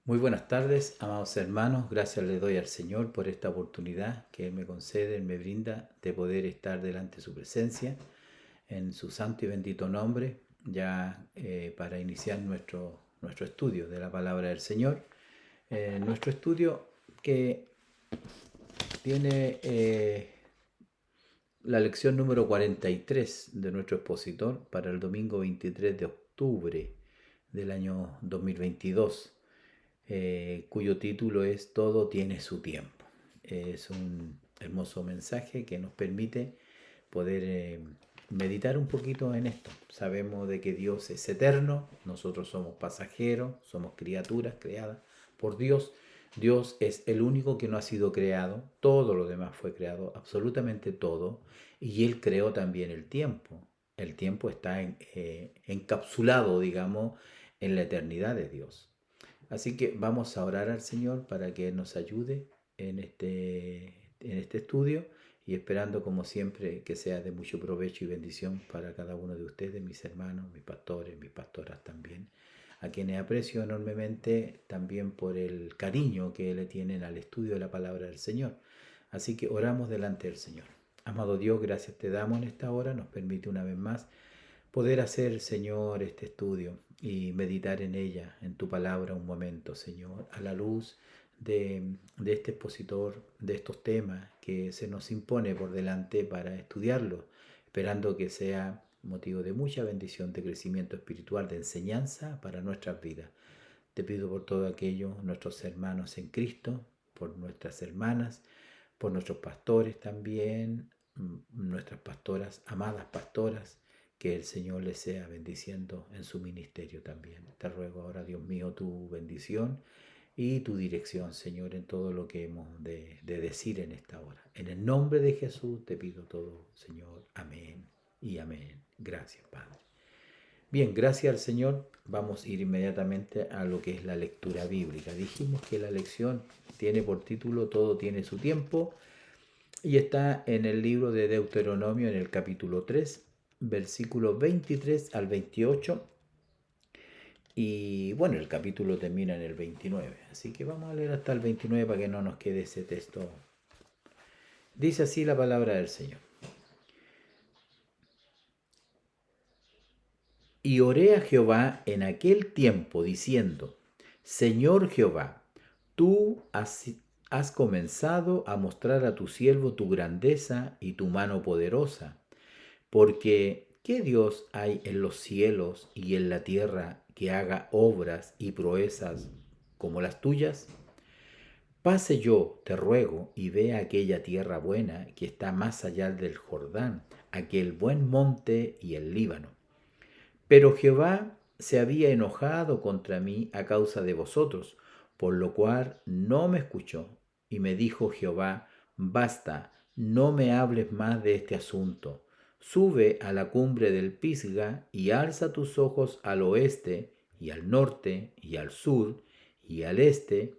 Muy buenas tardes, amados hermanos. Gracias le doy al Señor por esta oportunidad que Él me concede, Él me brinda de poder estar delante de su presencia en su santo y bendito nombre, ya para iniciar nuestro estudio de la palabra del Señor. Nuestro estudio que tiene la lección número 43 de nuestro expositor para el domingo 23 de octubre del año 2022. Cuyo título es Todo tiene su tiempo. Es un hermoso mensaje que nos permite poder meditar un poquito en esto. Sabemos de que Dios es eterno, nosotros somos pasajeros, somos criaturas creadas por Dios. Dios es el único que no ha sido creado, todo lo demás fue creado, absolutamente todo, y Él creó también el tiempo. El tiempo está encapsulado, digamos, en la eternidad de Dios. Así que vamos a orar al Señor para que nos ayude en este estudio y esperando como siempre que sea de mucho provecho y bendición para cada uno de ustedes, mis hermanos, mis pastores, mis pastoras también, a quienes aprecio enormemente también por el cariño que le tienen al estudio de la palabra del Señor. Así que oramos delante del Señor. Amado Dios, gracias te damos en esta hora, nos permite una vez más poder hacer, Señor, este estudio y meditar en ella, en tu palabra un momento, Señor, a la luz de este expositor, de estos temas que se nos impone por delante para estudiarlos, esperando que sea motivo de mucha bendición, de crecimiento espiritual, de enseñanza para nuestras vidas. Te pido por todo aquello, nuestros hermanos en Cristo, por nuestras hermanas, por nuestros pastores también, nuestras pastoras, amadas pastoras, que el Señor les sea bendiciendo en su ministerio también. Te ruego ahora, Dios mío, tu bendición y tu dirección, Señor, en todo lo que hemos de decir en esta hora. En el nombre de Jesús te pido todo, Señor. Amén y amén. Gracias, Padre. Bien, gracias al Señor. Vamos a ir inmediatamente a lo que es la lectura bíblica. Dijimos que la lección tiene por título Todo tiene su tiempo y está en el libro de Deuteronomio en el capítulo 3, versículos 23 al 28. Y bueno, el capítulo termina en el 29. Así que vamos a leer hasta el 29 para que no nos quede ese texto. Dice así la palabra del Señor. Y oré a Jehová en aquel tiempo diciendo, Señor Jehová, tú has comenzado a mostrar a tu siervo tu grandeza y tu mano poderosa, porque ¿qué Dios hay en los cielos y en la tierra que haga obras y proezas como las tuyas? Pase yo, te ruego, y vea aquella tierra buena que está más allá del Jordán, aquel buen monte y el Líbano. Pero Jehová se había enojado contra mí a causa de vosotros, por lo cual no me escuchó. Y me dijo Jehová, basta, no me hables más de este asunto. Sube a la cumbre del Pisga y alza tus ojos al oeste y al norte y al sur y al este,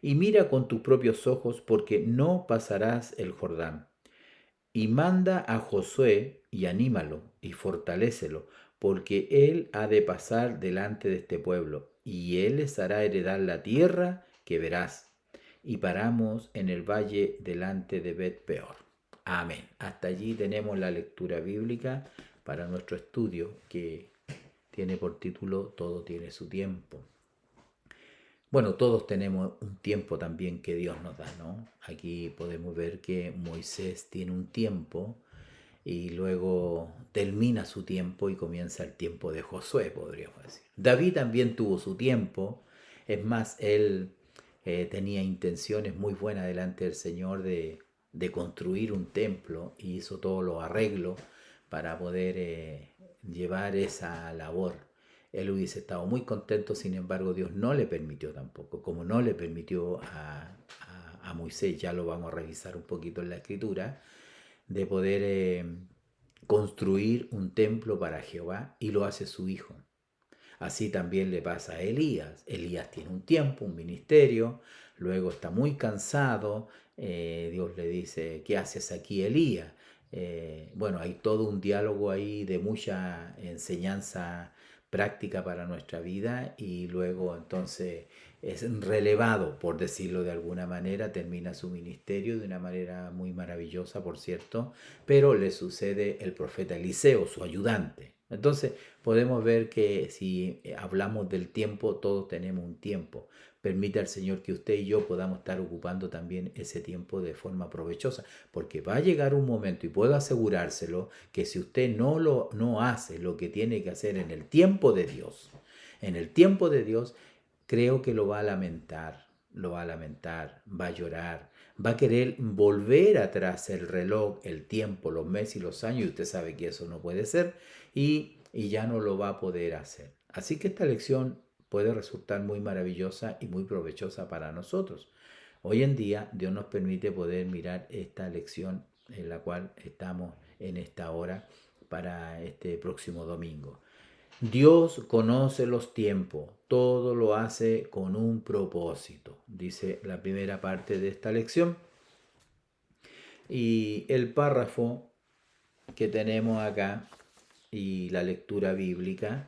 y mira con tus propios ojos, porque no pasarás el Jordán. Y manda a Josué y anímalo y fortalécelo, porque él ha de pasar delante de este pueblo, y él les hará heredar la tierra que verás. Y paramos en el valle delante de Bet-peor. Amén. Hasta allí tenemos la lectura bíblica para nuestro estudio, que tiene por título Todo tiene su tiempo. Bueno, todos tenemos un tiempo también que Dios nos da, ¿no? Aquí podemos ver que Moisés tiene un tiempo y luego termina su tiempo y comienza el tiempo de Josué, podríamos decir. David también tuvo su tiempo, es más, él tenía intenciones muy buenas delante del Señor de construir un templo y hizo todos los arreglos para poder llevar esa labor. Él hubiese estado muy contento, sin embargo Dios no le permitió tampoco, como no le permitió a Moisés, ya lo vamos a revisar un poquito en la escritura, de poder construir un templo para Jehová, y lo hace su hijo. Así también le pasa a Elías. Elías tiene un tiempo, un ministerio, luego está muy cansado, Dios le dice, ¿qué haces aquí, Elías? Bueno, hay todo un diálogo ahí de mucha enseñanza práctica para nuestra vida y luego entonces es relevado, por decirlo de alguna manera, termina su ministerio de una manera muy maravillosa, por cierto, pero le sucede el profeta Eliseo, su ayudante. Entonces podemos ver que si hablamos del tiempo, todos tenemos un tiempo. Permite al Señor que usted y yo podamos estar ocupando también ese tiempo de forma provechosa, porque va a llegar un momento, y puedo asegurárselo, que si usted no hace lo que tiene que hacer en el tiempo de Dios, creo que lo va a lamentar, va a llorar, va a querer volver atrás el reloj, el tiempo, los meses y los años, y usted sabe que eso no puede ser, y ya no lo va a poder hacer. Así que esta lección puede resultar muy maravillosa y muy provechosa para nosotros. Hoy en día Dios nos permite poder mirar esta lección en la cual estamos en esta hora para este próximo domingo. Dios conoce los tiempos, todo lo hace con un propósito, dice la primera parte de esta lección. Y el párrafo que tenemos acá y la lectura bíblica,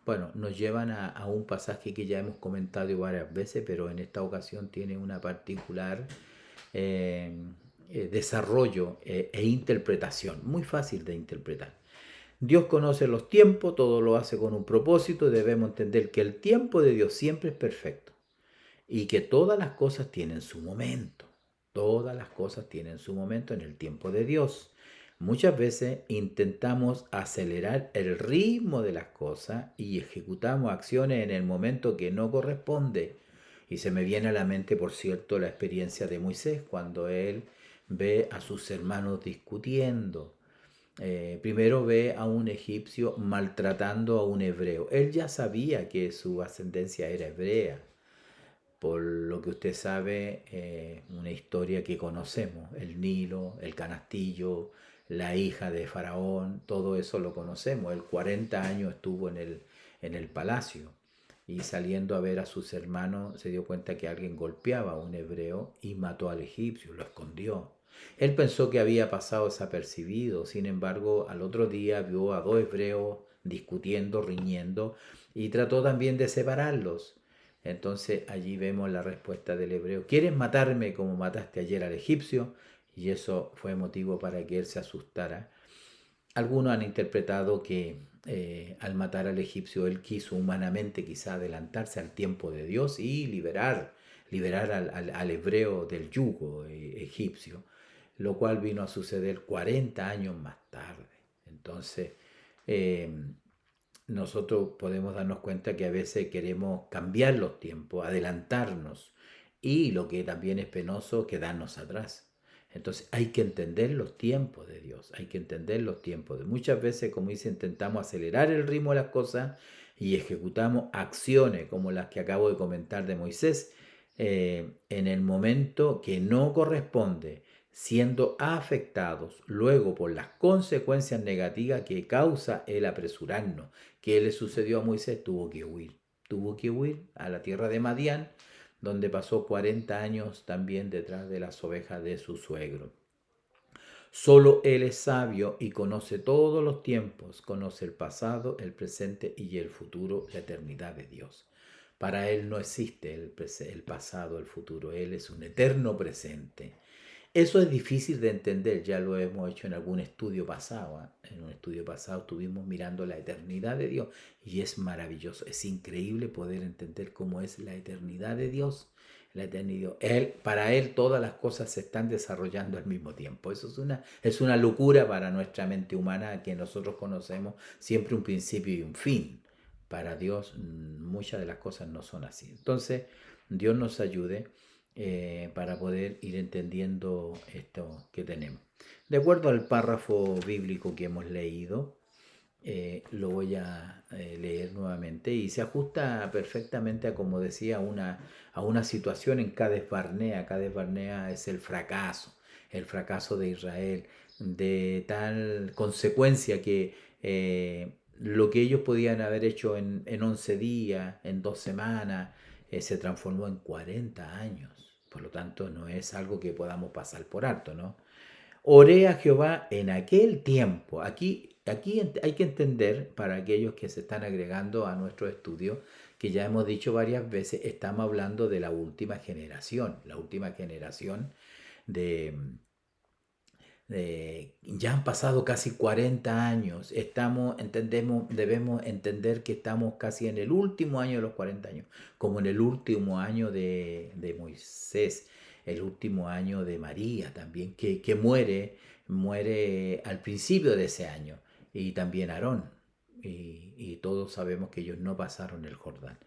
bueno, nos llevan a un pasaje que ya hemos comentado varias veces, pero en esta ocasión tiene una particular desarrollo e interpretación, muy fácil de interpretar. Dios conoce los tiempos, todo lo hace con un propósito, y debemos entender que el tiempo de Dios siempre es perfecto y que todas las cosas tienen su momento. Todas las cosas tienen su momento en el tiempo de Dios. Muchas veces intentamos acelerar el ritmo de las cosas y ejecutamos acciones en el momento que no corresponde. Y se me viene a la mente, por cierto, la experiencia de Moisés cuando él ve a sus hermanos discutiendo. Primero ve a un egipcio maltratando a un hebreo. Él ya sabía que su ascendencia era hebrea, por lo que usted sabe, una historia que conocemos, el Nilo, el canastillo, la hija de Faraón, todo eso lo conocemos. Él 40 años estuvo en el palacio y saliendo a ver a sus hermanos se dio cuenta que alguien golpeaba a un hebreo y mató al egipcio, lo escondió. Él pensó que había pasado desapercibido, sin embargo, al otro día vio a dos hebreos discutiendo, riñendo, y trató también de separarlos. Entonces allí vemos la respuesta del hebreo: ¿quieres matarme como mataste ayer al egipcio? Y eso fue motivo para que él se asustara. Algunos han interpretado que al matar al egipcio él quiso humanamente quizá adelantarse al tiempo de Dios y liberar al hebreo del yugo egipcio, lo cual vino a suceder 40 años más tarde. Entonces, eh, nosotros podemos darnos cuenta que a veces queremos cambiar los tiempos, adelantarnos, y lo que también es penoso, quedarnos atrás. Entonces hay que entender los tiempos de Dios, hay que entender los tiempos de muchas veces, como dice, intentamos acelerar el ritmo de las cosas y ejecutamos acciones como las que acabo de comentar de Moisés en el momento que no corresponde, siendo afectados luego por las consecuencias negativas que causa el apresurarnos. ¿Qué le sucedió a Moisés? Tuvo que huir a la tierra de Madián, donde pasó 40 años también detrás de las ovejas de su suegro. Solo Él es sabio y conoce todos los tiempos, conoce el pasado, el presente y el futuro, la eternidad de Dios. Para Él no existe el pasado, el futuro, Él es un eterno presente. Eso es difícil de entender, ya lo hemos hecho en algún estudio pasado. En un estudio pasado estuvimos mirando la eternidad de Dios y es maravilloso, es increíble poder entender cómo es la eternidad de Dios. La eternidad. Para Él todas las cosas se están desarrollando al mismo tiempo. Eso es una locura para nuestra mente humana, que nosotros conocemos siempre un principio y un fin. Para Dios muchas de las cosas no son así. Entonces, Dios nos ayude para poder ir entendiendo esto que tenemos. De acuerdo al párrafo bíblico que hemos leído, lo voy a leer nuevamente y se ajusta perfectamente a, como decía, a una situación en Cades Barnea. Cades Barnea es el fracaso de Israel, de tal consecuencia que lo que ellos podían haber hecho en 11 días, en 2 semanas, se transformó en 40 años. Por lo tanto, no es algo que podamos pasar por alto, ¿no? Oré a Jehová en aquel tiempo. Aquí Aquí hay que entender, para aquellos que se están agregando a nuestro estudio, que ya hemos dicho varias veces, estamos hablando de la última generación de, ya han pasado casi 40 años, debemos entender que estamos casi en el último año de los 40 años, como en el último año de Moisés, el último año de María también, que muere al principio de ese año, y también Aarón, y todos sabemos que ellos no pasaron el Jordán.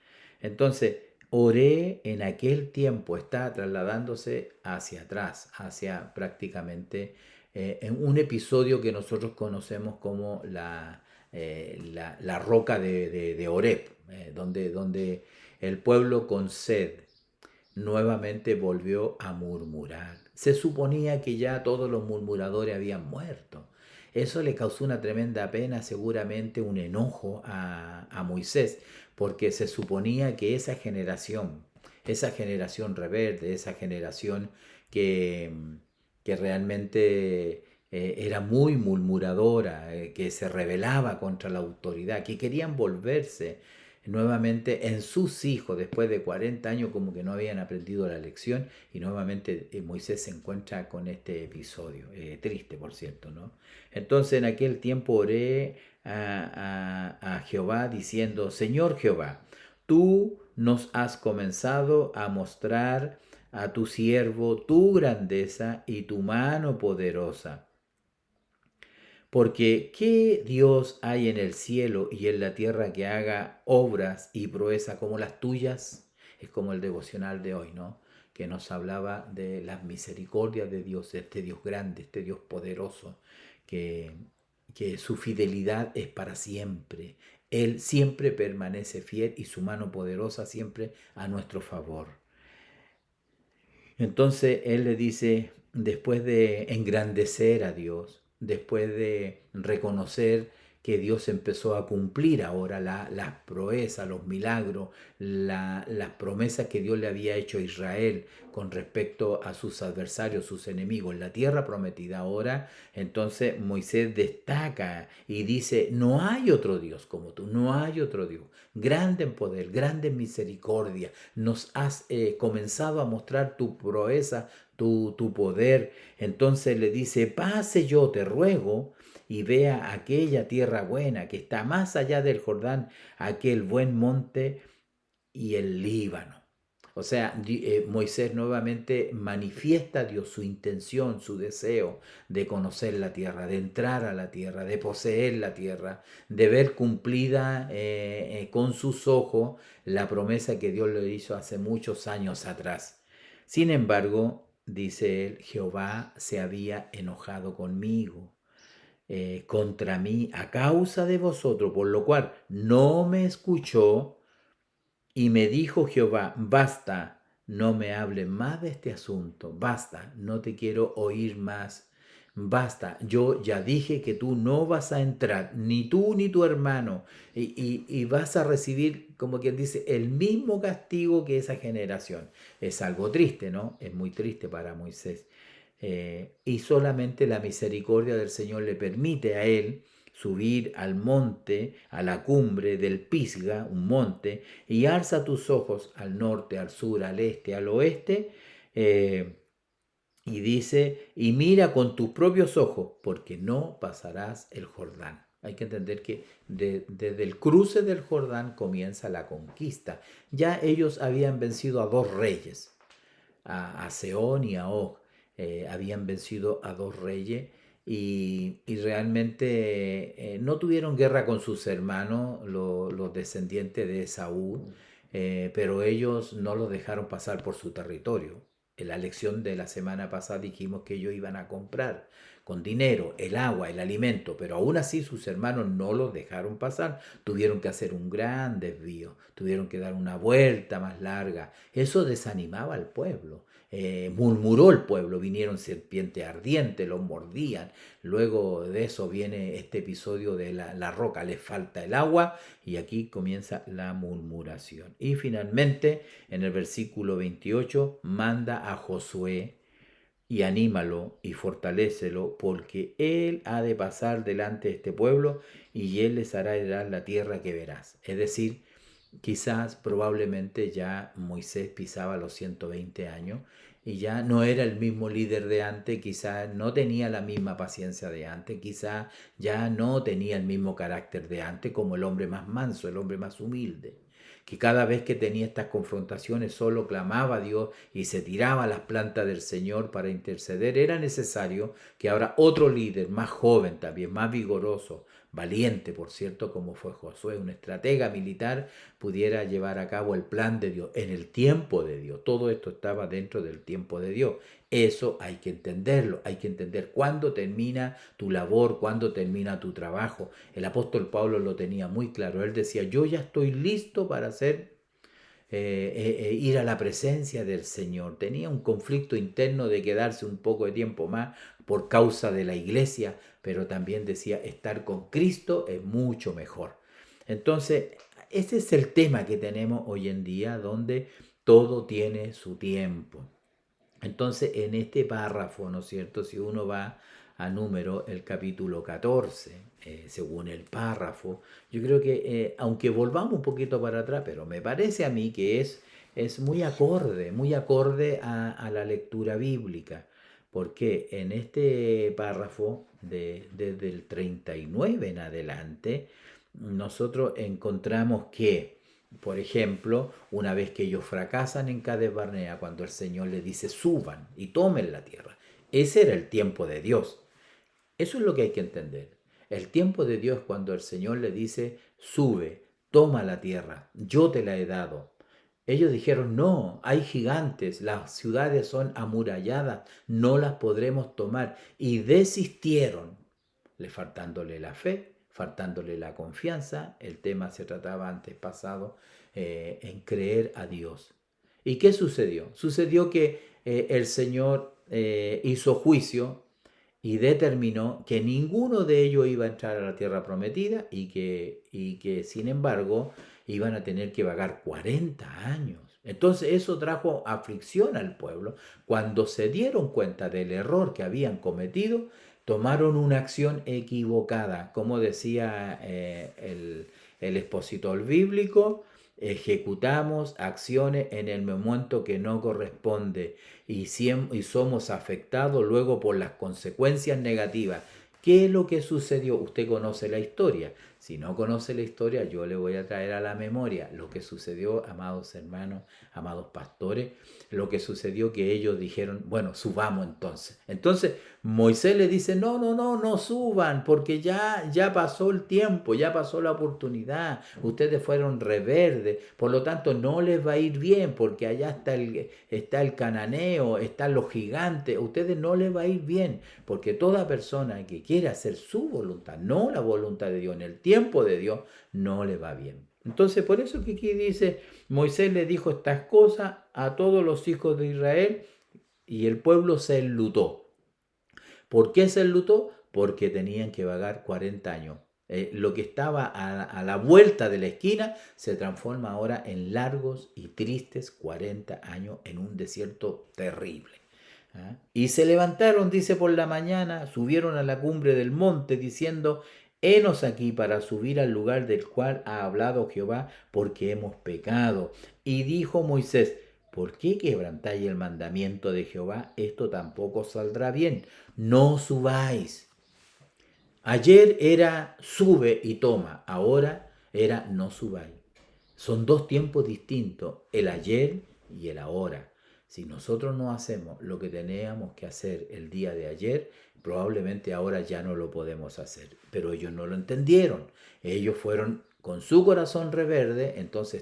Entonces, Oré en aquel tiempo está trasladándose hacia atrás, hacia prácticamente en un episodio que nosotros conocemos como la roca de Oreb, donde el pueblo con sed nuevamente volvió a murmurar. Se suponía que ya todos los murmuradores habían muerto. Eso le causó una tremenda pena, seguramente un enojo a Moisés, porque se suponía que esa generación rebelde, esa generación que, que realmente era muy murmuradora, que se rebelaba contra la autoridad, que querían volverse nuevamente en sus hijos después de 40 años como que no habían aprendido la lección, y nuevamente Moisés se encuentra con este episodio, triste por cierto, ¿no? Entonces en aquel tiempo oré a Jehová diciendo: Señor Jehová, tú nos has comenzado a mostrar a tu siervo tu grandeza y tu mano poderosa. Porque ¿qué Dios hay en el cielo y en la tierra que haga obras y proezas como las tuyas? Es como el devocional de hoy, ¿no? Que nos hablaba de las misericordias de Dios, este Dios grande, este Dios poderoso, que, que su fidelidad es para siempre. Él siempre permanece fiel y su mano poderosa siempre a nuestro favor. Entonces él le dice, después de engrandecer a Dios, después de reconocer que Dios empezó a cumplir ahora las proezas, los milagros, las promesas que Dios le había hecho a Israel con respecto a sus adversarios, sus enemigos, la tierra prometida ahora, entonces Moisés destaca y dice: no hay otro Dios como tú, no hay otro Dios, grande en poder, grande en misericordia, nos has comenzado a mostrar tu proeza, tu poder. Entonces le dice: pase yo, te ruego, y vea aquella tierra buena que está más allá del Jordán, aquel buen monte y el Líbano. O sea, Moisés nuevamente manifiesta a Dios su intención, su deseo de conocer la tierra, de entrar a la tierra, de poseer la tierra, de ver cumplida con sus ojos la promesa que Dios le hizo hace muchos años atrás. Sin embargo, dice él, Jehová se había enojado conmigo, contra mí, a causa de vosotros, por lo cual no me escuchó. Y me dijo Jehová: basta, no me hables más de este asunto, basta, no te quiero oír más, basta, yo ya dije que tú no vas a entrar, ni tú ni tu hermano, y vas a recibir, como quien dice, el mismo castigo que esa generación. Es algo triste, ¿no? Es muy triste para Moisés. Y solamente la misericordia del Señor le permite a él subir al monte, a la cumbre del Pisga, un monte, y alza tus ojos al norte, al sur, al este, al oeste, eh, y dice: y mira con tus propios ojos, porque no pasarás el Jordán. Hay que entender que desde el cruce del Jordán comienza la conquista. Ya ellos habían vencido a dos reyes, a Sehón y a Og. Habían vencido a dos reyes, y realmente no tuvieron guerra con sus hermanos, los descendientes de Esaú, pero ellos no los dejaron pasar por su territorio. En la lección de la semana pasada dijimos que ellos iban a comprar con dinero el agua, el alimento, pero aún así sus hermanos no los dejaron pasar. Tuvieron que hacer un gran desvío, tuvieron que dar una vuelta más larga. Eso desanimaba al pueblo. Murmuró el pueblo, vinieron serpientes ardientes, los mordían. Luego de eso viene este episodio de la roca, les falta el agua, y aquí comienza la murmuración. Y finalmente, en el versículo 28, manda a Josué y anímalo y fortalécelo, porque él ha de pasar delante de este pueblo y él les hará heredar la tierra que verás. Es decir, quizás probablemente ya Moisés pisaba los 120 años y ya no era el mismo líder de antes, quizás no tenía la misma paciencia de antes, quizás ya no tenía el mismo carácter de antes como el hombre más manso, el hombre más humilde, que cada vez que tenía estas confrontaciones solo clamaba a Dios y se tiraba a las plantas del Señor para interceder. Era necesario que ahora otro líder, más joven también, más vigoroso, valiente, por cierto, como fue Josué, un estratega militar, pudiera llevar a cabo el plan de Dios en el tiempo de Dios. Todo esto estaba dentro del tiempo de Dios. Eso hay que entenderlo, hay que entender cuándo termina tu labor, cuándo termina tu trabajo. El apóstol Pablo lo tenía muy claro. Él decía, yo ya estoy listo para ir a la presencia del Señor. Tenía un conflicto interno de quedarse un poco de tiempo más por causa de la iglesia, pero también decía, estar con Cristo es mucho mejor. Entonces, ese es el tema que tenemos hoy en día, donde todo tiene su tiempo. Entonces, en este párrafo, ¿no es cierto? Si uno va a número, el capítulo 14, según el párrafo, yo creo que, aunque volvamos un poquito para atrás, pero me parece a mí que es muy acorde a la lectura bíblica, porque en este párrafo, desde el 39 en adelante, nosotros encontramos que por ejemplo, una vez que ellos fracasan en Cades Barnea, cuando el Señor les dice suban y tomen la tierra, ese era el tiempo de Dios. Eso es lo que hay que entender. El tiempo de Dios es cuando el Señor le dice sube, toma la tierra, yo te la he dado. Ellos dijeron, no, hay gigantes, las ciudades son amuralladas, no las podremos tomar. Y desistieron, le faltándole la fe, faltándole la confianza. El tema se trataba antes pasado en creer a Dios. ¿Y qué sucedió? Sucedió que el Señor hizo juicio y determinó que ninguno de ellos iba a entrar a la tierra prometida y que sin embargo iban a tener que vagar 40 años. Entonces eso trajo aflicción al pueblo. Cuando se dieron cuenta del error que habían cometido, tomaron una acción equivocada. Como decía el expositor bíblico, ejecutamos acciones en el momento que no corresponde y somos afectados luego por las consecuencias negativas. ¿Qué es lo que sucedió? Usted conoce la historia. Si no conoce la historia, yo le voy a traer a la memoria lo que sucedió, amados hermanos, amados pastores, lo que sucedió que ellos dijeron, bueno, subamos entonces. Entonces Moisés le dice, no, no, no, no suban, porque ya pasó el tiempo, ya pasó la oportunidad, ustedes fueron reverdes, por lo tanto no les va a ir bien, porque allá está el cananeo, están los gigantes, a ustedes no les va a ir bien, porque toda persona que quiere hacer su voluntad, no la voluntad de Dios, en el tiempo de Dios, no le va bien. Entonces, por eso que aquí dice, Moisés le dijo estas cosas a todos los hijos de Israel y el pueblo se enlutó. ¿Por qué se enlutó? Porque tenían que vagar 40 años. Lo que estaba a la vuelta de la esquina se transforma ahora en largos y tristes 40 años en un desierto terrible. ¿Ah? Y se levantaron, dice, por la mañana, subieron a la cumbre del monte diciendo, henos aquí para subir al lugar del cual ha hablado Jehová, porque hemos pecado. Y dijo Moisés, ¿por qué quebrantáis el mandamiento de Jehová? Esto tampoco saldrá bien. No subáis. Ayer era sube y toma, ahora era no subáis. Son dos tiempos distintos, el ayer y el ahora. Si nosotros no hacemos lo que teníamos que hacer el día de ayer, probablemente ahora ya no lo podemos hacer. Pero ellos no lo entendieron. Ellos fueron con su corazón reverde, entonces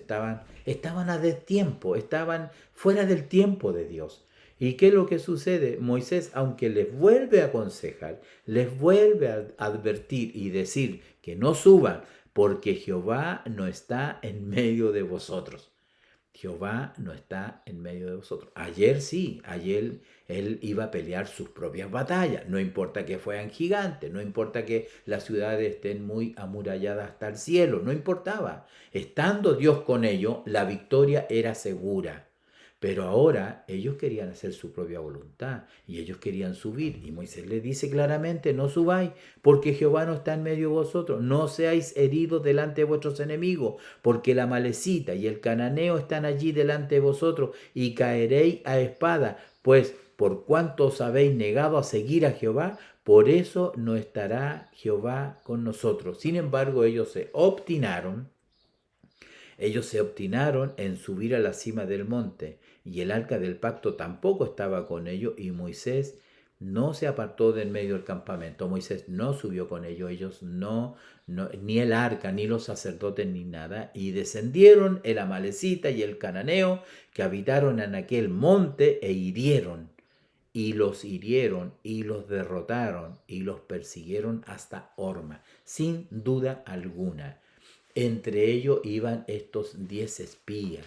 estaban a destiempo, estaban fuera del tiempo de Dios. ¿Y qué es lo que sucede? Moisés, aunque les vuelve a aconsejar, les vuelve a advertir y decir que no suban, porque Jehová no está en medio de vosotros. Jehová no está en medio de vosotros. Ayer sí, ayer él iba a pelear sus propias batallas. No importa que fueran gigantes, no importa que las ciudades estén muy amuralladas hasta el cielo, no importaba. Estando Dios con ellos, la victoria era segura. Pero ahora ellos querían hacer su propia voluntad y ellos querían subir. Y Moisés les dice claramente, no subáis, porque Jehová no está en medio de vosotros. No seáis heridos delante de vuestros enemigos, porque la malecita y el cananeo están allí delante de vosotros, y caeréis a espada. Pues por cuanto os habéis negado a seguir a Jehová, por eso no estará Jehová con nosotros. Sin embargo, ellos se obstinaron en subir a la cima del monte, y el arca del pacto tampoco estaba con ellos, y Moisés no se apartó del medio del campamento. Moisés no subió con ellos, ni el arca, ni los sacerdotes, ni nada, y descendieron el amalecita y el cananeo que habitaron en aquel monte hirieron y los derrotaron y los persiguieron hasta Horma, sin duda alguna. Entre ellos iban estos 10 espías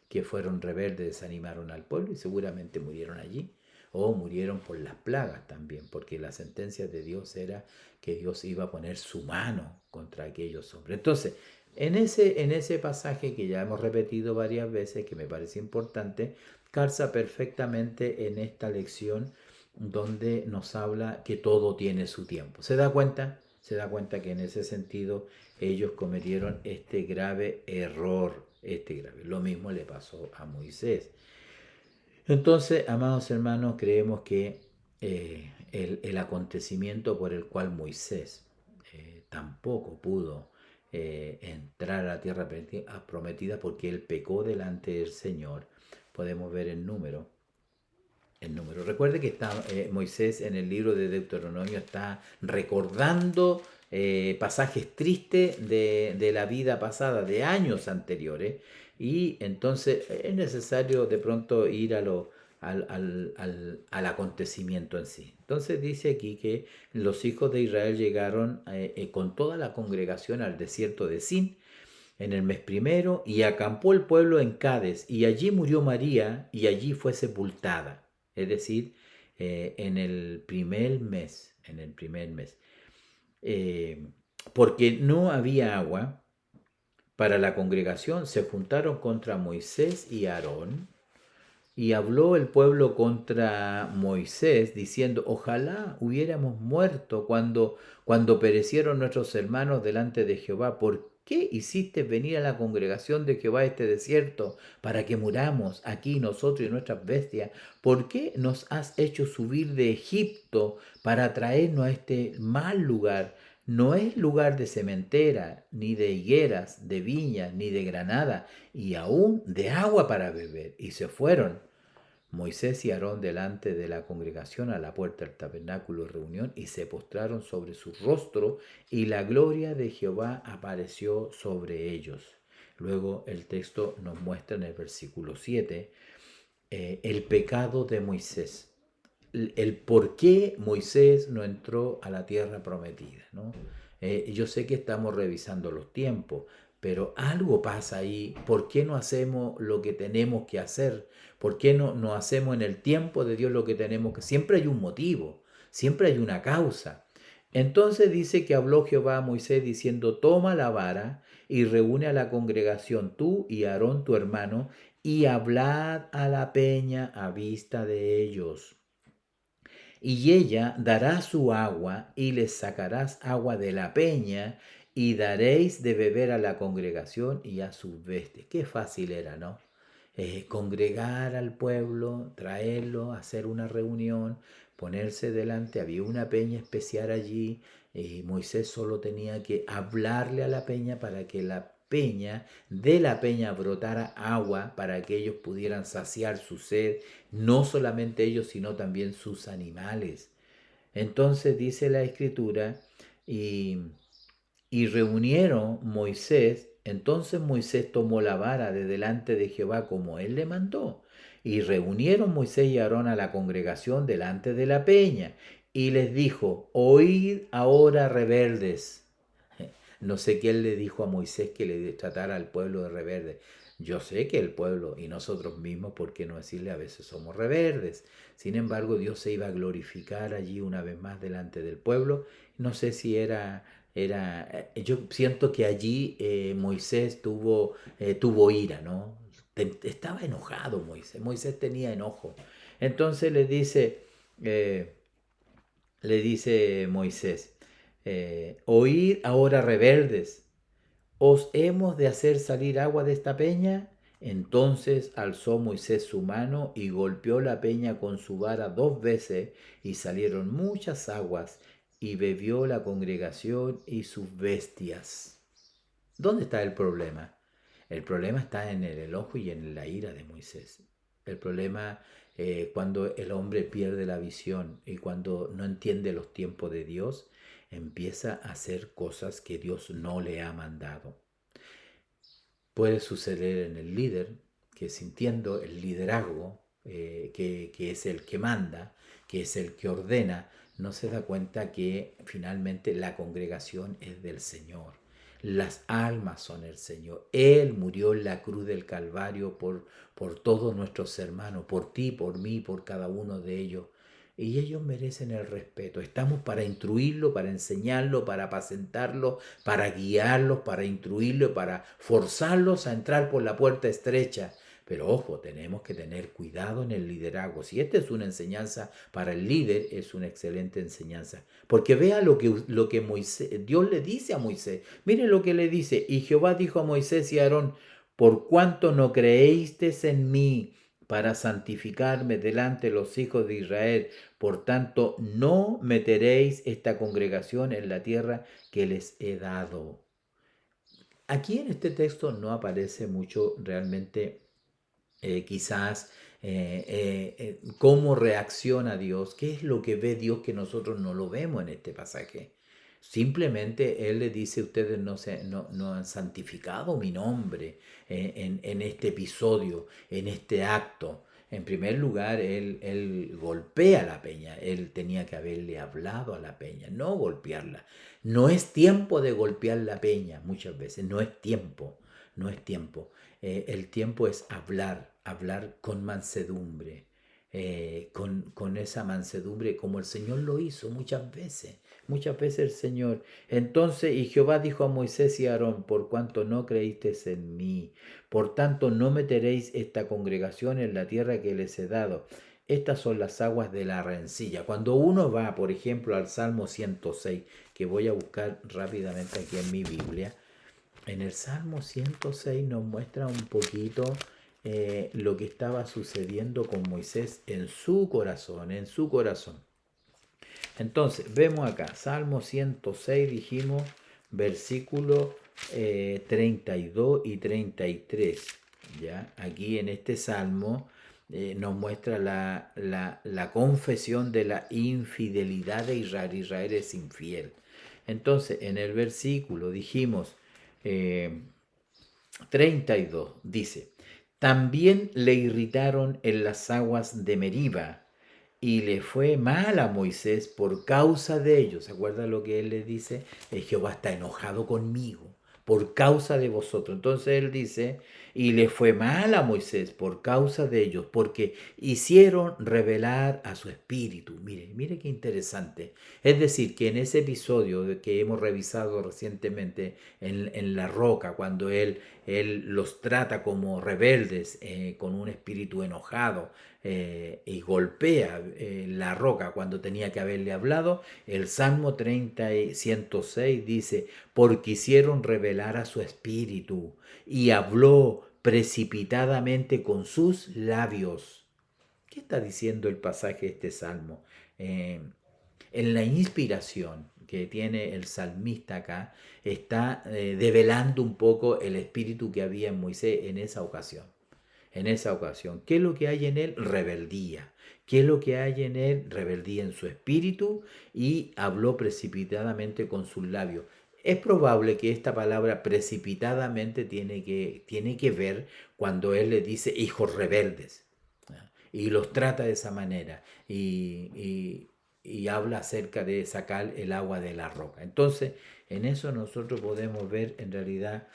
que fueron rebeldes, desanimaron al pueblo y seguramente murieron allí. O murieron por las plagas también, porque la sentencia de Dios era que Dios iba a poner su mano contra aquellos hombres. Entonces, en ese pasaje que ya hemos repetido varias veces, que me parece importante, calza perfectamente en esta lección donde nos habla que todo tiene su tiempo. ¿Se da cuenta? Se da cuenta que en ese sentido ellos cometieron este grave error, Lo mismo le pasó a Moisés. Entonces, amados hermanos, creemos que el acontecimiento por el cual Moisés tampoco pudo entrar a la tierra prometida porque él pecó delante del Señor, podemos ver el número. Recuerde que Moisés en el libro de Deuteronomio está recordando pasajes tristes de la vida pasada, de años anteriores, y entonces es necesario de pronto ir al acontecimiento en sí. Entonces dice aquí que los hijos de Israel llegaron con toda la congregación al desierto de Sin en el mes primero, y acampó el pueblo en Cades, y allí murió María, y allí fue sepultada. Es decir, en el primer mes, Eh, porque no había agua para la congregación, se juntaron contra Moisés y Aarón, y habló el pueblo contra Moisés, diciendo, ojalá hubiéramos muerto cuando perecieron nuestros hermanos delante de Jehová. ¿Por qué hiciste venir a la congregación de Jehová a este desierto para que muramos aquí nosotros y nuestras bestias? ¿Por qué nos has hecho subir de Egipto para traernos a este mal lugar? No es lugar de sementera, ni de higueras, de viñas, ni de granada, y aún de agua para beber. Y se fueron Moisés y Aarón delante de la congregación a la puerta del tabernáculo de reunión, y se postraron sobre su rostro, y la gloria de Jehová apareció sobre ellos. Luego el texto nos muestra en el versículo 7 el pecado de Moisés, el por qué Moisés no entró a la tierra prometida, ¿no? Yo sé que estamos revisando los tiempos, pero algo pasa ahí. ¿Por qué no hacemos lo que tenemos que hacer? ¿Por qué no hacemos en el tiempo de Dios lo que tenemos que hacer? Siempre hay un motivo, siempre hay una causa. Entonces dice que habló Jehová a Moisés diciendo, toma la vara y reúne a la congregación, tú y Aarón tu hermano, y hablad a la peña a vista de ellos. Y ella dará su agua, y les sacarás agua de la peña, y daréis de beber a la congregación y a sus bestias. Qué fácil era, ¿no? Congregar al pueblo, traerlo, hacer una reunión, ponerse delante. Había una peña especial allí, y Moisés solo tenía que hablarle a la peña para que de la peña brotara agua para que ellos pudieran saciar su sed, no solamente ellos, sino también sus animales. Entonces dice la escritura, y, y reunieron entonces Moisés tomó la vara de delante de Jehová como él le mandó, y reunieron Moisés y Aarón a la congregación delante de la peña, y les dijo, oíd ahora rebeldes. No sé qué él le dijo a Moisés que le tratara al pueblo de rebelde. Yo sé que el pueblo y nosotros mismos, ¿por qué no decirle? A veces somos rebeldes. Sin embargo, Dios se iba a glorificar allí una vez más delante del pueblo. No sé si yo siento que allí Moisés tuvo ira, ¿no? Estaba enojado Moisés. Moisés tenía enojo. Entonces eh, le dice Moisés, oíd ahora rebeldes, ¿os hemos de hacer salir agua de esta peña? Entonces alzó Moisés su mano y golpeó la peña con su vara 2 veces, y salieron muchas aguas, y bebió la congregación y sus bestias. ¿Dónde está el problema? El problema está en el enojo y en la ira de Moisés. El problema cuando el hombre pierde la visión y cuando no entiende los tiempos de Dios, empieza a hacer cosas que Dios no le ha mandado. Puede suceder en el líder, que sintiendo el liderazgo, que es el que manda, que es el que ordena, no se da cuenta que finalmente la congregación es del Señor. Las almas son el Señor. Él murió en la cruz del Calvario por todos nuestros hermanos, por ti, por mí, por cada uno de ellos. Y ellos merecen el respeto. Estamos para instruirlo, para enseñarlo, para apacentarlo, para guiarlos, para instruirlos, para forzarlos a entrar por la puerta estrecha. Pero ojo, tenemos que tener cuidado en el liderazgo. Si esta es una enseñanza para el líder, es una excelente enseñanza. Porque vea lo que Dios le dice a Moisés. Miren lo que le dice. Y Jehová dijo a Moisés y a Aarón, por cuanto no creísteis en mí para santificarme delante de los hijos de Israel, por tanto no meteréis esta congregación en la tierra que les he dado. Aquí en este texto no aparece mucho realmente quizás cómo reacciona Dios, qué es lo que ve Dios que nosotros no lo vemos en este pasaje. Simplemente Él le dice, ustedes no han santificado mi nombre en este episodio, en este acto. En primer lugar, él golpea la peña. Él tenía que haberle hablado a la peña, no golpearla. No es tiempo de golpear la peña muchas veces, no es tiempo, no es tiempo. El tiempo es hablar con mansedumbre, con esa mansedumbre como el Señor lo hizo muchas veces el Señor. Entonces, y Jehová dijo a Moisés y a Aarón, por cuanto no creísteis en mí, por tanto no meteréis esta congregación en la tierra que les he dado. Estas son las aguas de la rencilla. Cuando uno va, por ejemplo, al Salmo 106, que voy a buscar rápidamente aquí en mi Biblia, en el Salmo 106 nos muestra un poquito lo que estaba sucediendo con Moisés en su corazón, en su corazón. Entonces, vemos acá, Salmo 106, dijimos, versículo 32 y 33. ¿Ya? Aquí en este Salmo nos muestra la confesión de la infidelidad de Israel. Israel es infiel. Entonces, en el versículo dijimos 32, dice, también le irritaron en las aguas de Meriba, y le fue mal a Moisés por causa de ellos. ¿Se acuerda lo que él le dice? Jehová está enojado conmigo por causa de vosotros. Entonces él dice, y le fue mal a Moisés por causa de ellos, porque hicieron revelar a su espíritu. Mire qué interesante. Es decir, que en ese episodio que hemos revisado recientemente en La Roca, cuando él los trata como rebeldes, con un espíritu enojado, y golpea la roca cuando tenía que haberle hablado, el Salmo 30 y 106 dice, porque hicieron revelar a su espíritu y habló precipitadamente con sus labios. ¿Qué está diciendo el pasaje de este Salmo? En la inspiración que tiene el salmista acá, está develando un poco el espíritu que había en Moisés en esa ocasión. En esa ocasión, ¿qué es lo que hay en él? Rebeldía. ¿Qué es lo que hay en él? Rebeldía en su espíritu, y habló precipitadamente con sus labios. Es probable que esta palabra precipitadamente tiene que ver cuando él le dice hijos rebeldes, ¿ya? Y los trata de esa manera y habla acerca de sacar el agua de la roca. Entonces, en eso nosotros podemos ver en realidad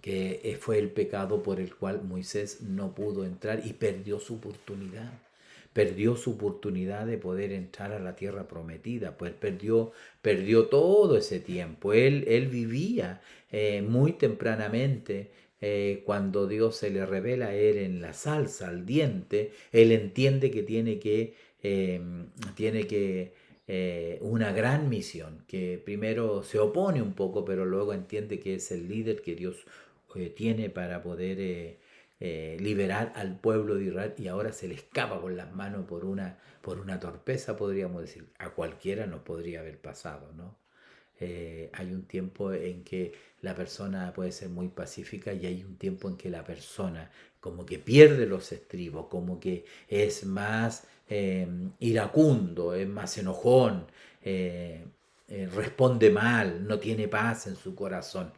que fue el pecado por el cual Moisés no pudo entrar y perdió su oportunidad. Perdió su oportunidad de poder entrar a la tierra prometida, pues perdió todo ese tiempo. Él vivía muy tempranamente cuando Dios se le revela a él en la salsa, al diente, él entiende que tiene que una gran misión, que primero se opone un poco, pero luego entiende que es el líder que Dios tiene para poder liberar al pueblo de Israel, y ahora se le escapa con las manos por una torpeza, podríamos decir. A cualquiera nos podría haber pasado, ¿no? Hay un tiempo en que la persona puede ser muy pacífica, y hay un tiempo en que la persona como que pierde los estribos, como que es más iracundo, es más enojón, eh, responde mal, no tiene paz en su corazón.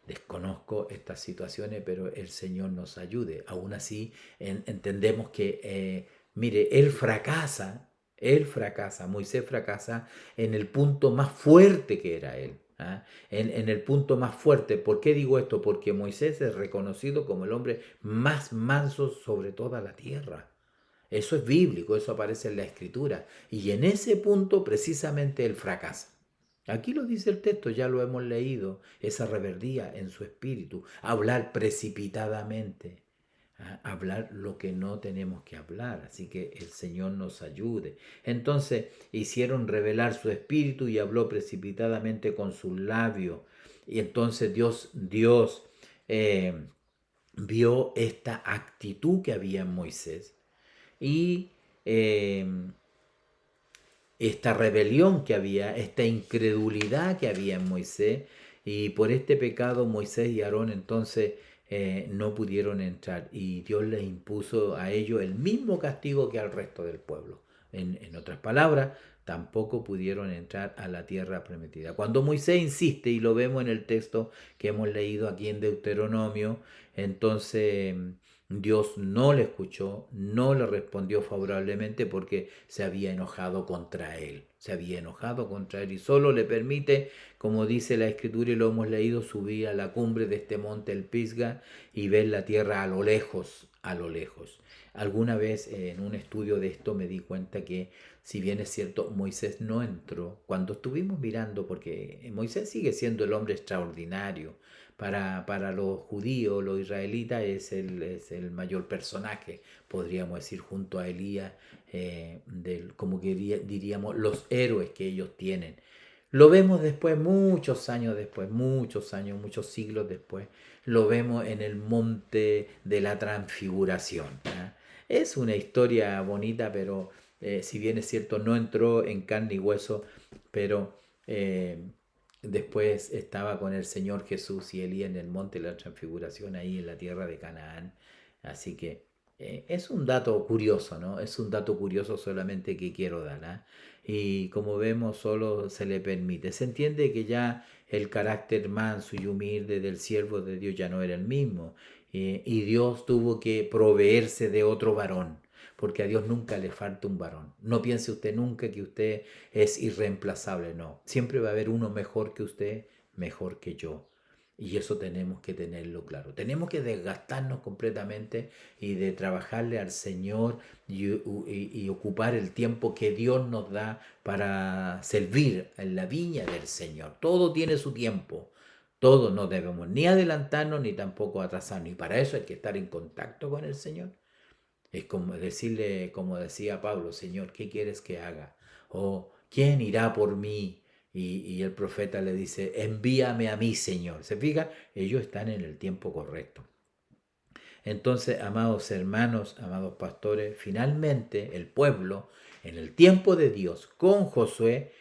Desconozco estas situaciones, pero el Señor nos ayude. Aún así, entendemos que, mire, Moisés fracasa en el punto más fuerte que era él. ¿Ah? En el punto más fuerte. ¿Por qué digo esto? Porque Moisés es reconocido como el hombre más manso sobre toda la tierra. Eso es bíblico, eso aparece en la escritura. Y en ese punto precisamente él fracasa. Aquí lo dice el texto, ya lo hemos leído, esa rebeldía en su espíritu, hablar precipitadamente, hablar lo que no tenemos que hablar, así que el Señor nos ayude. Entonces hicieron revelar su espíritu y habló precipitadamente con sus labios, y entonces Dios vio esta actitud que había en Moisés, y eh, esta rebelión que había, esta incredulidad que había en Moisés, y por este pecado Moisés y Aarón entonces no pudieron entrar, y Dios les impuso a ellos el mismo castigo que al resto del pueblo. En otras palabras, tampoco pudieron entrar a la tierra prometida. Cuando Moisés insiste, y lo vemos en el texto que hemos leído aquí en Deuteronomio, entonces Dios no le escuchó, no le respondió favorablemente, porque se había enojado contra él. Se había enojado contra él, y solo le permite, como dice la escritura y lo hemos leído, subir a la cumbre de este monte, el Pisga, y ver la tierra a lo lejos, a lo lejos. Alguna vez en un estudio de esto me di cuenta que, si bien es cierto, Moisés no entró, cuando estuvimos mirando, porque Moisés sigue siendo el hombre extraordinario, para los judíos, los israelitas, es el mayor personaje, podríamos decir, junto a Elías, como que diríamos, los héroes que ellos tienen. Lo vemos después, muchos años después, muchos años, muchos siglos después, lo vemos en el monte de la transfiguración. ¿Ah? Es una historia bonita, pero si bien es cierto, no entró en carne y hueso, pero después estaba con el Señor Jesús y Elías en el monte de la transfiguración, ahí en la tierra de Canaán. Así que es un dato curioso, ¿no? Es un dato curioso solamente que quiero dar, ¿ah? Y como vemos, solo se le permite. Se entiende que ya el carácter manso y humilde del siervo de Dios ya no era el mismo. Y Dios tuvo que proveerse de otro varón, porque a Dios nunca le falta un varón. No piense usted nunca que usted es irreemplazable, no. Siempre va a haber uno mejor que usted, mejor que yo. Y eso tenemos que tenerlo claro. Tenemos que desgastarnos completamente y de trabajarle al Señor, y ocupar el tiempo que Dios nos da para servir en la viña del Señor. Todo tiene su tiempo. Todo, no debemos ni adelantarnos ni tampoco atrasarnos. Y para eso hay que estar en contacto con el Señor. Es como decirle, como decía Pablo: Señor, ¿qué quieres que haga? O ¿quién irá por mí? Y el profeta le dice: envíame a mí, Señor. ¿Se fija? Ellos están en el tiempo correcto. Entonces, amados hermanos, amados pastores, finalmente el pueblo, en el tiempo de Dios, con Josué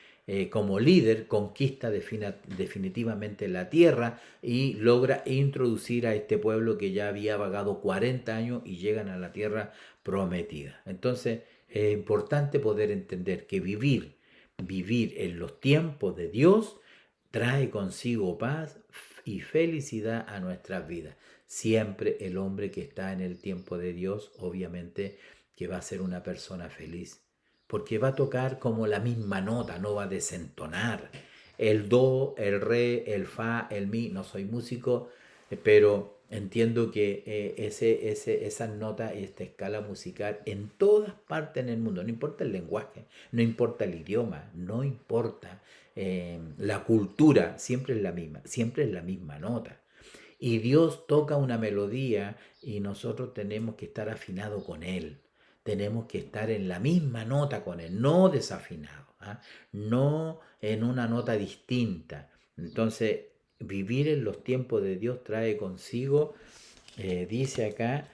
como líder, conquista definitivamente la tierra, y logra introducir a este pueblo que ya había vagado 40 años, y llegan a la tierra prometida. Entonces, es importante poder entender que vivir en los tiempos de Dios trae consigo paz y felicidad a nuestras vidas. Siempre el hombre que está en el tiempo de Dios, obviamente que va a ser una persona feliz, porque va a tocar como la misma nota, no va a desentonar. El do, el re, el fa, el mi. No soy músico, pero entiendo que esas notas y esta escala musical en todas partes en el mundo, no importa el lenguaje, no importa el idioma, no importa la cultura, siempre es la misma nota. y Dios toca una melodía y nosotros tenemos que estar afinados con Él. Tenemos que estar en la misma nota con Él, no desafinado, ¿ah? No en una nota distinta. Entonces, vivir en los tiempos de Dios trae consigo, dice acá,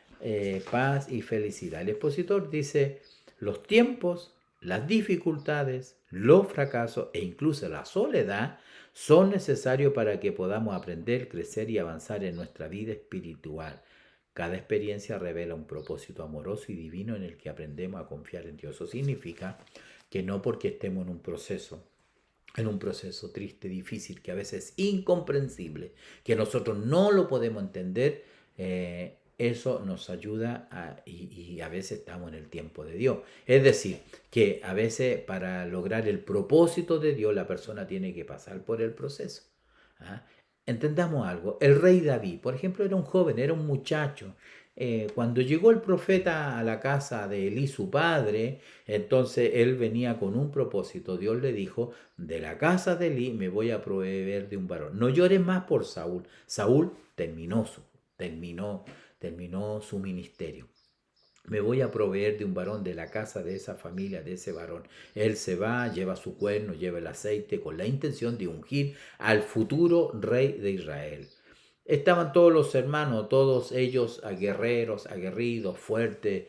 paz y felicidad. El expositor dice, los tiempos, las dificultades, los fracasos e incluso la soledad son necesarios para que podamos aprender, crecer y avanzar en nuestra vida espiritual. Cada experiencia revela un propósito amoroso y divino en el que aprendemos a confiar en Dios. Eso significa que no porque estemos en un proceso triste, difícil, que a veces es incomprensible, que nosotros no lo podemos entender, eso nos ayuda y a veces estamos en el tiempo de Dios. Es decir, que a veces para lograr el propósito de Dios la persona tiene que pasar por el proceso. ¿Ah? Entendamos algo, el rey David, por ejemplo, era un joven, era un muchacho. Cuando llegó el profeta a la casa de Elí, su padre, entonces él venía con un propósito. Dios le dijo, de la casa de Elí me voy a proveer de un varón. No llores más por Saúl. Saúl terminó, terminó su ministerio. Me voy a proveer de un varón de la casa de esa familia, de ese varón. Él se va, lleva su cuerno, lleva el aceite con la intención de ungir al futuro rey de Israel. Estaban todos los hermanos, todos ellos guerreros, aguerridos, fuertes.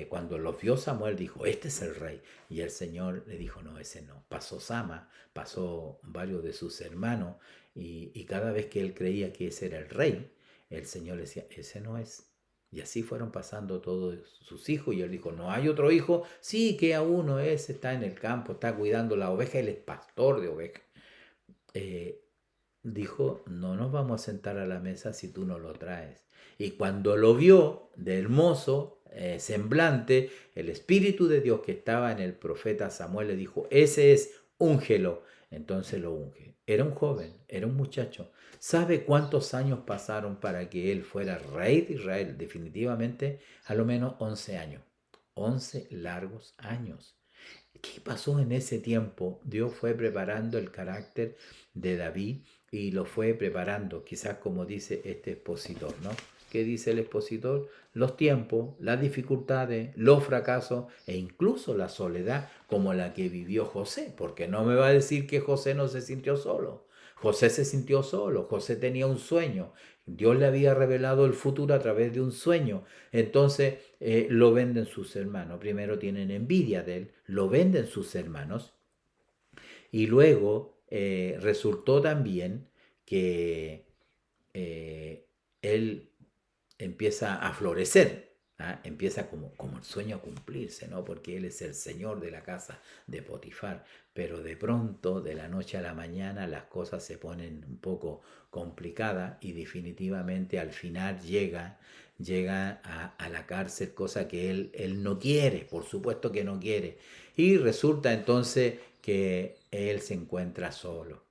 Cuando los vio Samuel dijo, este es el rey. Y el Señor le dijo, no, ese no. Pasó Sama, pasó varios de sus hermanos y cada vez que él creía que ese era el rey, el Señor le decía, ese no es. Y así fueron pasando todos sus hijos y él dijo, no hay otro hijo. Sí, que a uno es, está en el campo, está cuidando la oveja, él es pastor de ovejas. Eh, Dijo, no nos vamos a sentar a la mesa si tú no lo traes. Y cuando lo vio de hermoso semblante, el Espíritu de Dios que estaba en el profeta Samuel le dijo, ese es, úngelo. Entonces lo unge. Era un joven, era un muchacho. ¿Sabe cuántos años pasaron para que él fuera rey de Israel? Definitivamente, a lo menos 11 años. 11 largos años. ¿Qué pasó en ese tiempo? Dios fue preparando el carácter de David y lo fue preparando, quizás como dice este expositor, ¿no? ¿Qué dice el expositor? Los tiempos, las dificultades, los fracasos e incluso la soledad como la que vivió José, porque no me va a decir que José no se sintió solo. José se sintió solo, José tenía un sueño, Dios le había revelado el futuro a través de un sueño. Entonces lo venden sus hermanos. Primero tienen envidia de él, lo venden sus hermanos y luego resultó también que eh, él empieza a florecer, ¿ah? Empieza como el sueño a cumplirse, ¿no? Porque él es el señor de la casa de Potifar, pero de pronto, de la noche a la mañana, las cosas se ponen un poco complicadas y definitivamente al final llega a la cárcel, cosa que él no quiere, por supuesto que no quiere, y resulta entonces que él se encuentra solo.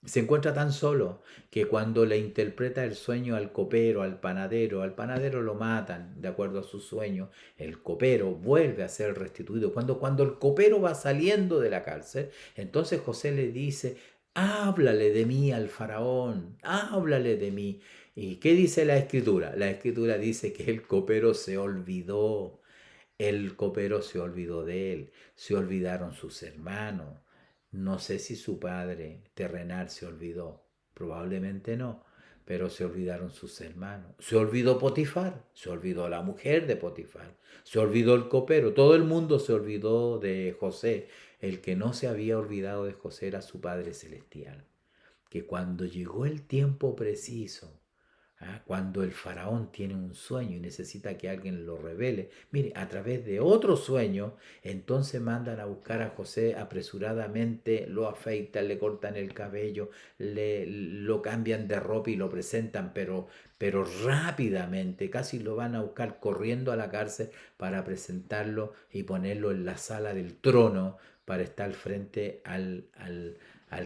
Se encuentra tan solo que cuando le interpreta el sueño al copero, al panadero lo matan de acuerdo a su sueño, el copero vuelve a ser restituido. Cuando el copero va saliendo de la cárcel, entonces José le dice, háblale de mí al faraón, háblale de mí. ¿Y qué dice la escritura? La escritura dice que el copero se olvidó, el copero se olvidó de él, se olvidaron sus hermanos. No sé si su padre terrenal se olvidó, probablemente no, pero se olvidaron sus hermanos. Se olvidó Potifar, se olvidó la mujer de Potifar, se olvidó el copero, todo el mundo se olvidó de José. El que no se había olvidado de José era su Padre Celestial, que cuando llegó el tiempo preciso, cuando el faraón tiene un sueño y necesita que alguien lo revele, mire, a través de otro sueño, entonces mandan a buscar a José apresuradamente, lo afeitan, le cortan el cabello, lo cambian de ropa y lo presentan, pero rápidamente, casi lo van a buscar corriendo a la cárcel para presentarlo y ponerlo en la sala del trono para estar frente al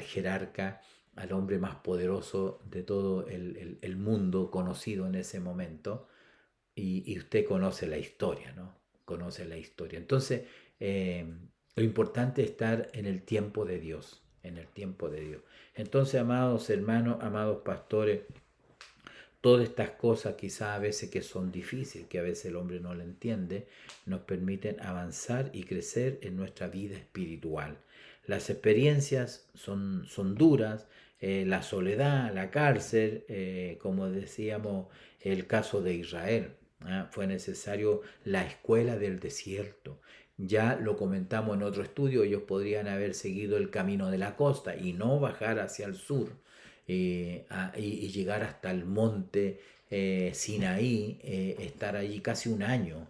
jerarca, al hombre más poderoso de todo el mundo conocido en ese momento, y usted conoce la historia, ¿no? Conoce la historia. Entonces, eh, lo importante es estar en el tiempo de Dios, en el tiempo de Dios. Entonces, amados hermanos, amados pastores, Todas estas cosas quizás a veces que son difíciles, que a veces el hombre no lo entiende, nos permiten avanzar y crecer en nuestra vida espiritual. Las experiencias son duras, la soledad, la cárcel, como decíamos, el caso de Israel. Fue necesario la escuela del desierto. Ya lo comentamos en otro estudio, ellos podrían haber seguido el camino de la costa y no bajar hacia el sur y llegar hasta el monte Sinaí, estar allí casi un año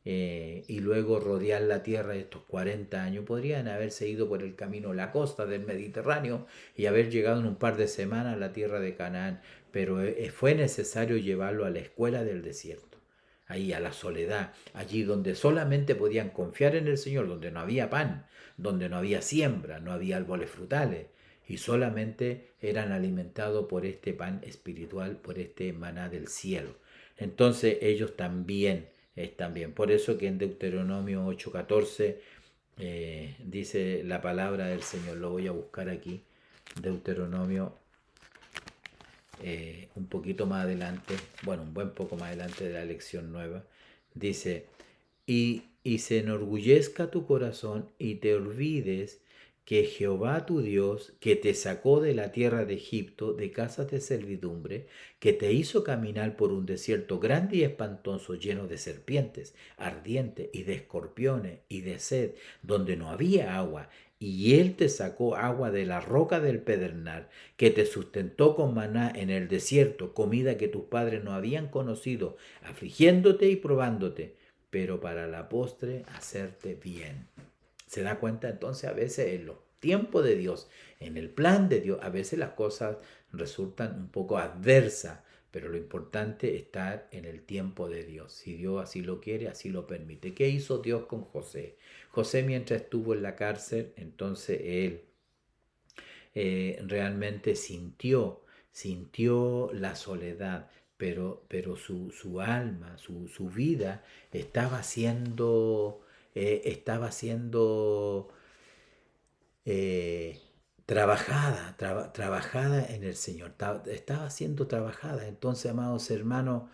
y luego rodear la tierra de estos 40 años. Podrían haberse ido por el camino la costa del Mediterráneo y haber llegado en un par de semanas a la tierra de Canaán, pero fue necesario llevarlo a la escuela del desierto, ahí a la soledad, allí donde solamente podían confiar en el Señor, donde no había pan, donde no había siembra, no había árboles frutales, y solamente eran alimentados por este pan espiritual, por este maná del cielo. Entonces ellos también están bien. Por eso que en Deuteronomio 8:14 dice la palabra del Señor, lo voy a buscar aquí, Deuteronomio un poquito más adelante, bueno, un buen poco más adelante de la lección nueva, dice, y se enorgullezca tu corazón y te olvides que Jehová tu Dios, que te sacó de la tierra de Egipto, de casas de servidumbre, que te hizo caminar por un desierto grande y espantoso, lleno de serpientes, ardientes y de escorpiones y de sed, donde no había agua, y él te sacó agua de la roca del pedernal, que te sustentó con maná en el desierto, comida que tus padres no habían conocido, afligiéndote y probándote, pero para la postre hacerte bien. ¿Se da cuenta? Entonces a veces en los tiempos de Dios, en el plan de Dios, a veces las cosas resultan un poco adversas, pero lo importante es estar en el tiempo de Dios. Si Dios así lo quiere, así lo permite. ¿Qué hizo Dios con José? José mientras estuvo en la cárcel, entonces él realmente sintió la soledad, pero su alma, su vida estaba siendo eh, trabajada en el Señor, estaba siendo trabajada. Entonces, amados hermanos,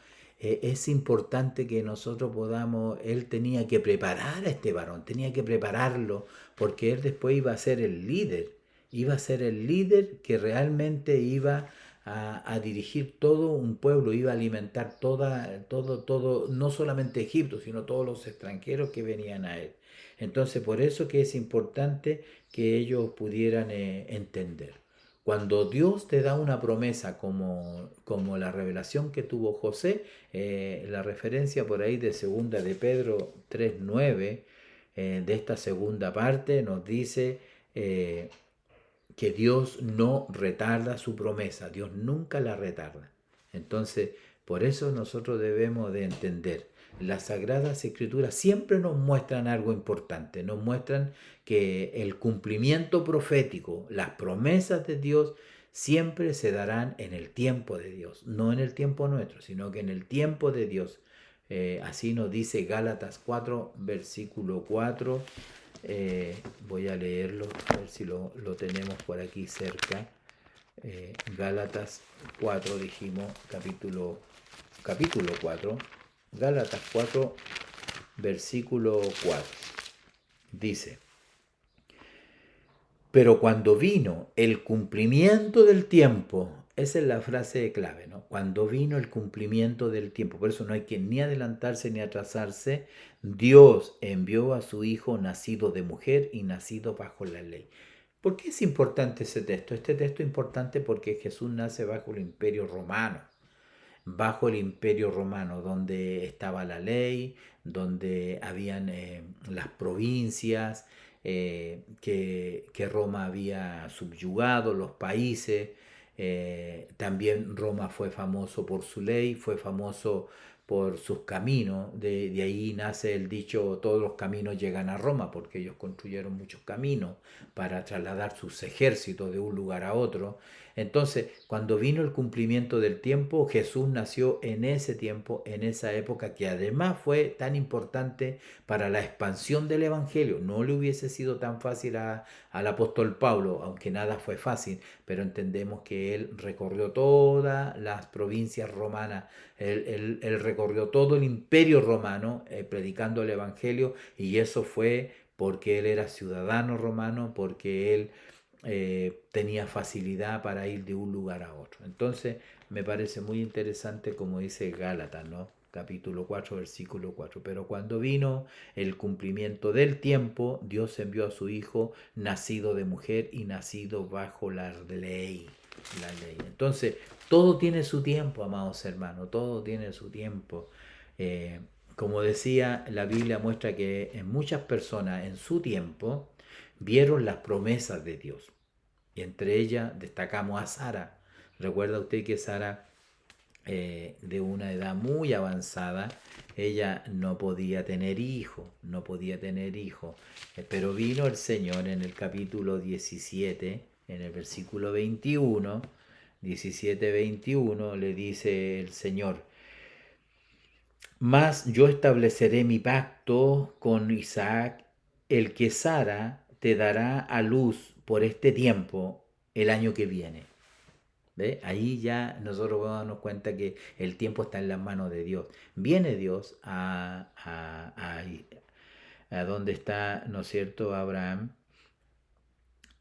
es importante que nosotros podamos, él tenía que preparar a este varón, tenía que prepararlo, porque él después iba a ser el líder que realmente iba a dirigir todo un pueblo, iba a alimentar todo, no solamente Egipto, sino todos los extranjeros que venían a él. Entonces, por eso que es importante que ellos pudieran entender. Cuando Dios te da una promesa como la revelación que tuvo José, la referencia por ahí de segunda de Pedro 3:9, de esta segunda parte, nos dice que Dios no retarda su promesa, Dios nunca la retarda. Entonces, por eso nosotros debemos de entender, las Sagradas Escrituras siempre nos muestran algo importante, nos muestran que el cumplimiento profético, las promesas de Dios, siempre se darán en el tiempo de Dios, no en el tiempo nuestro, sino que en el tiempo de Dios. Así nos dice Gálatas 4, versículo 4. Voy a leerlo, a ver si lo tenemos por aquí cerca. Gálatas 4, dijimos, capítulo 4. Gálatas 4, versículo 4. Dice, pero cuando vino el cumplimiento del tiempo, esa es la frase clave, ¿no? Cuando vino el cumplimiento del tiempo, por eso no hay que ni adelantarse ni atrasarse, Dios envió a su Hijo nacido de mujer y nacido bajo la ley. ¿Por qué es importante ese texto? Este texto es importante porque Jesús nace bajo el imperio romano, donde estaba la ley, donde habían las provincias que Roma había subyugado, los países. También Roma fue famoso por su ley, fue famoso por sus caminos. De ahí nace el dicho, todos los caminos llegan a Roma, porque ellos construyeron muchos caminos para trasladar sus ejércitos de un lugar a otro. Entonces, cuando vino el cumplimiento del tiempo, Jesús nació en ese tiempo, en esa época, que además fue tan importante para la expansión del Evangelio. No le hubiese sido tan fácil al apóstol Pablo, aunque nada fue fácil, pero entendemos que él recorrió todas las provincias romanas, él recorrió todo el imperio romano predicando el Evangelio, y eso fue porque él era ciudadano romano, porque él tenía facilidad para ir de un lugar a otro. Entonces me parece muy interesante como dice Gálatas, ¿no? Capítulo 4, versículo 4. Pero cuando vino el cumplimiento del tiempo, Dios envió a su Hijo, nacido de mujer y nacido bajo la ley. La ley. Entonces, todo tiene su tiempo, amados hermanos, todo tiene su tiempo. Eh, como decía, la Biblia muestra que en muchas personas en su tiempo vieron las promesas de Dios. Y entre ellas destacamos a Sara. Recuerda usted que Sara, de una edad muy avanzada, ella no podía tener hijo, no podía tener hijo. Pero vino el Señor en el capítulo 17, en el versículo 21, 17-21, le dice el Señor: mas yo estableceré mi pacto con Isaac, el que Sara te dará a luz por este tiempo el año que viene. ¿Ve? Ahí ya nosotros vamos a darnos cuenta que el tiempo está en las manos de Dios. Viene Dios a donde está, ¿no es cierto?, Abraham,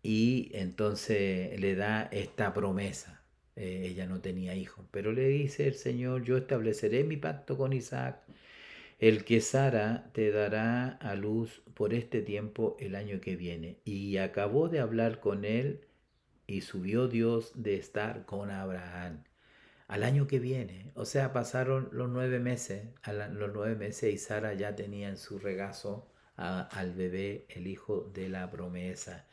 y entonces le da esta promesa. Ella no tenía hijos, pero le dice el Señor: yo estableceré mi pacto con Isaac, el que Sara te dará a luz por este tiempo el año que viene. Y acabó de hablar con él y subió Dios de estar con Abraham al año que viene. O sea, pasaron los 9 meses, los 9 meses, y Sara ya tenía en su regazo al bebé, el hijo de la promesa.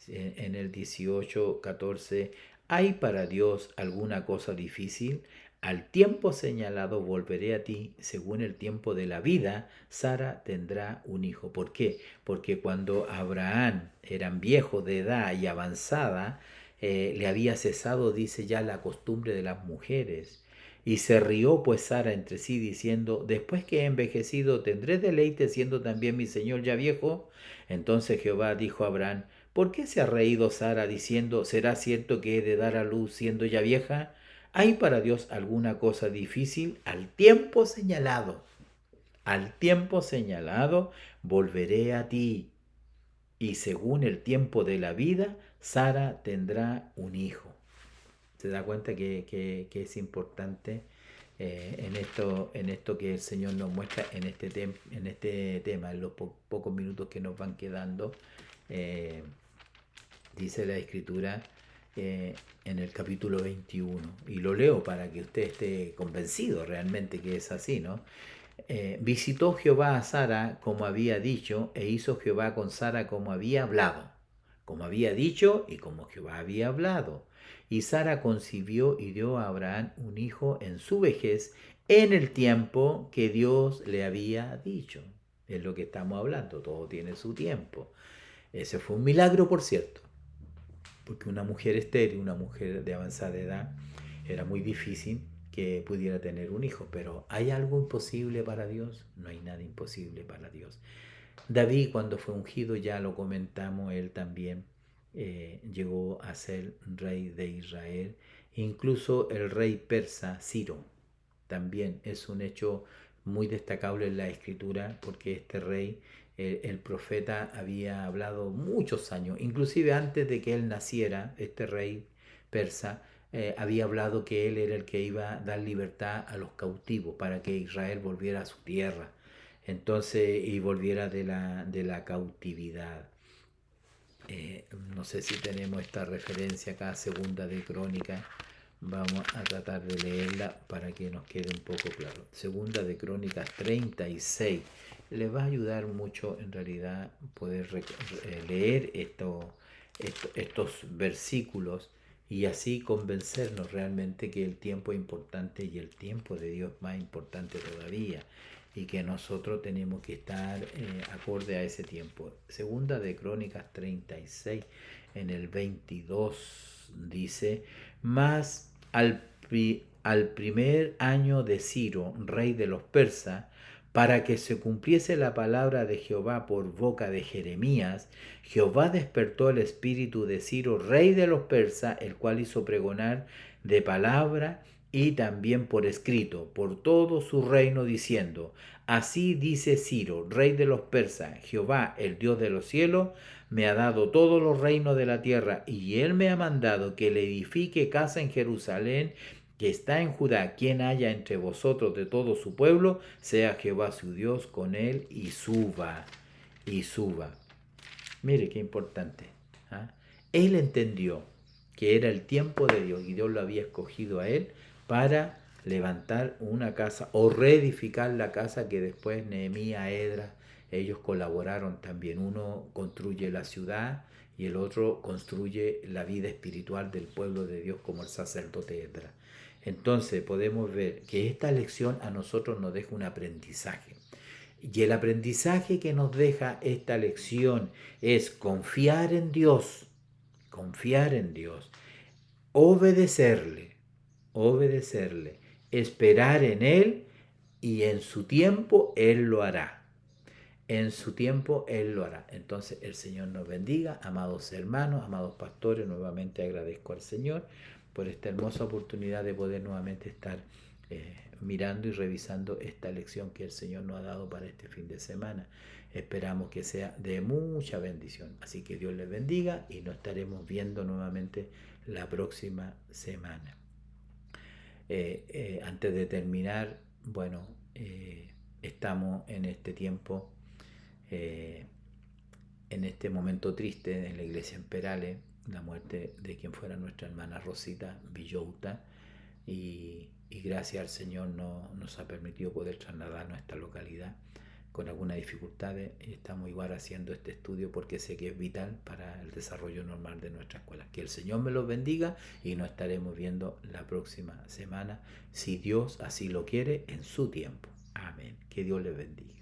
En el 18:14, ¿hay para Dios alguna cosa difícil? Al tiempo señalado volveré a ti, según el tiempo de la vida, Sara tendrá un hijo. ¿Por qué? Porque cuando Abraham era viejo de edad y avanzada, le había cesado, dice, ya la costumbre de las mujeres. Y se rió pues Sara entre sí, diciendo: después que he envejecido, ¿tendré deleite siendo también mi señor ya viejo? Entonces Jehová dijo a Abraham: ¿por qué se ha reído Sara diciendo: ¿será cierto que he de dar a luz siendo ya vieja? ¿Hay para Dios alguna cosa difícil? Al tiempo señalado volveré a ti, y según el tiempo de la vida, Sara tendrá un hijo. Se da cuenta que es importante en esto que el Señor nos muestra en este tema, en los pocos minutos que nos van quedando. eh, Dice la Escritura en el capítulo 21, y lo leo para que usted esté convencido realmente que es así, ¿no? Visitó Jehová a Sara como había dicho, e hizo Jehová con Sara como había hablado, como había dicho y como Jehová había hablado. Y Sara concibió y dio a Abraham un hijo en su vejez, en el tiempo que Dios le había dicho. Es lo que estamos hablando, todo tiene su tiempo. Ese fue un milagro, por cierto, porque una mujer estéril, una mujer de avanzada edad, era muy difícil que pudiera tener un hijo. Pero ¿hay algo imposible para Dios? No hay nada imposible para Dios. David, cuando fue ungido, ya lo comentamos, él también llegó a ser rey de Israel. Incluso el rey persa Ciro también es un hecho muy destacable en la escritura, porque este rey, el profeta había hablado muchos años, inclusive antes de que él naciera, este rey persa había hablado que él era el que iba a dar libertad a los cautivos para que Israel volviera a su tierra, entonces, y volviera de la cautividad. No sé si tenemos esta referencia acá, segunda de Crónicas. Vamos a tratar de leerla para que nos quede un poco claro. Segunda de Crónicas 36. Les va a ayudar mucho en realidad poder leer estos versículos, y así convencernos realmente que el tiempo es importante y el tiempo de Dios más importante todavía, y que nosotros tenemos que estar acorde a ese tiempo. Segunda de Crónicas 36, en el 22, dice: Mas al primer año de Ciro, rey de los persas, para que se cumpliese la palabra de Jehová por boca de Jeremías, Jehová despertó el espíritu de Ciro, rey de los persas, el cual hizo pregonar de palabra y también por escrito, por todo su reino, diciendo: Así dice Ciro, rey de los persas: Jehová, el Dios de los cielos, me ha dado todos los reinos de la tierra, y él me ha mandado que le edifique casa en Jerusalén, que está en Judá. Quien haya entre vosotros de todo su pueblo, sea Jehová su Dios con él, y suba, y suba. Mire qué importante. ¿Ah? Él entendió que era el tiempo de Dios y Dios lo había escogido a él para levantar una casa o reedificar la casa que después Nehemías, Esdras, ellos colaboraron también. Uno construye la ciudad y el otro construye la vida espiritual del pueblo de Dios, como el sacerdote Esdras. Entonces podemos ver que esta lección a nosotros nos deja un aprendizaje. Y el aprendizaje que nos deja esta lección es confiar en Dios, obedecerle, esperar en Él, y en su tiempo Él lo hará. En su tiempo Él lo hará. Entonces el Señor nos bendiga, amados hermanos, amados pastores. Nuevamente agradezco al Señor por esta hermosa oportunidad de poder nuevamente estar mirando y revisando esta lección que el Señor nos ha dado para este fin de semana. Esperamos que sea de mucha bendición. Así que Dios les bendiga y nos estaremos viendo nuevamente la próxima semana. Antes de terminar, bueno, estamos en este tiempo, en este momento triste en la iglesia en Perales, la muerte de quien fuera nuestra hermana Rosita Villota, y gracias al Señor nos ha permitido poder trasladarnos a esta localidad con algunas dificultades. Estamos igual haciendo este estudio porque sé que es vital para el desarrollo normal de nuestra escuela. Que el Señor me los bendiga y nos estaremos viendo la próxima semana, si Dios así lo quiere, en su tiempo. Amén. Que Dios les bendiga.